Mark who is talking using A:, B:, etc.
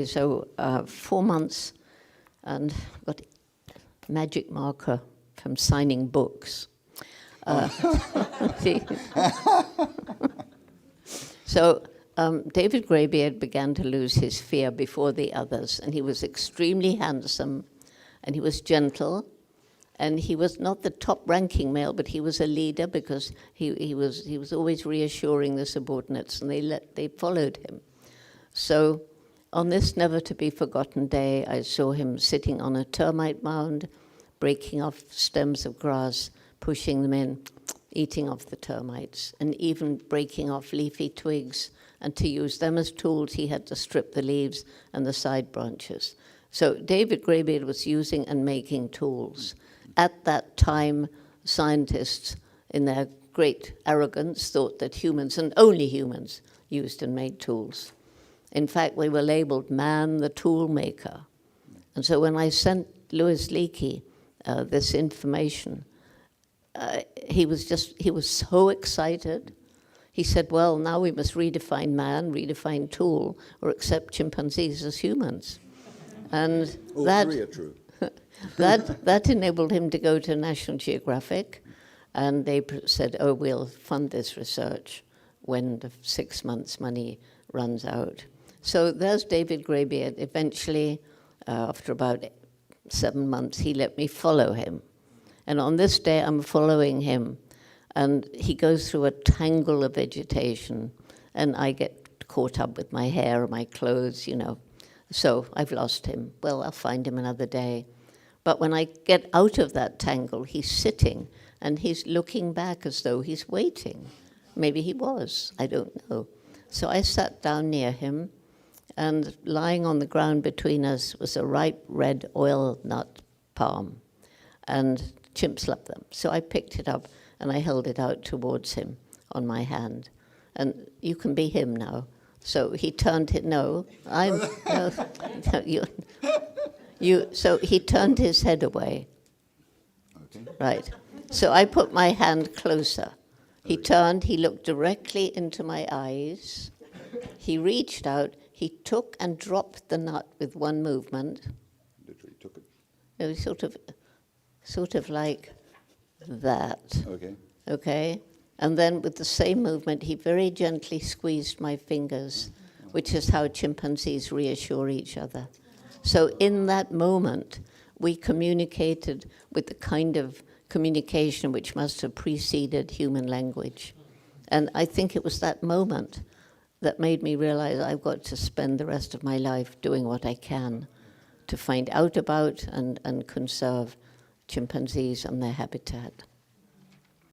A: So 4 months, and I got a magic marker from signing books. So David Greybeard began to lose his fear before the others, and he was extremely handsome, and he was gentle, and he was not the top-ranking male, but he was a leader because he was always reassuring the subordinates, and they followed him. So on this never-to-be-forgotten day, I saw him sitting on a termite mound, breaking off stems of grass, pushing them in, eating off the termites, and even breaking off leafy twigs. And to use them as tools, he had to strip the leaves and the side branches. So David Greybeard was using and making tools. At that time, scientists, in their great arrogance, thought that humans, and only humans, used and made tools. In fact, we were labeled man the tool maker. And so when I sent Louis Leakey this information, he was so excited. He said, well, now we must redefine man, redefine tool, or accept chimpanzees as humans. And
B: all three are true.
A: that enabled him to go to National Geographic, and they said, oh, we'll fund this research when the 6 months' money runs out. So there's David Greybeard. Eventually, after about 7 months, he let me follow him. And on this day, I'm following him, and he goes through a tangle of vegetation, and I get caught up with my hair, my clothes, you know. So I've lost him. Well, I'll find him another day. But when I get out of that tangle, he's sitting, and he's looking back as though he's waiting. Maybe he was, I don't know. So I sat down near him, and lying on the ground between us was a ripe red oil nut palm. And chimps love them. So I picked it up, and I held it out towards him on my hand. And you can be him now. So he turned it, no, so he turned his head away.
B: Okay.
A: Right. So I put my hand closer. He turned, he looked directly into my eyes. He reached out, he took and dropped the nut with one movement.
B: Literally took it.
A: It was sort of like that.
B: Okay.
A: Okay? And then with the same movement, he very gently squeezed my fingers, which is how chimpanzees reassure each other. So in that moment, we communicated with the kind of communication which must have preceded human language. And I think it was that moment that made me realize I've got to spend the rest of my life doing what I can to find out about and conserve chimpanzees and their habitat.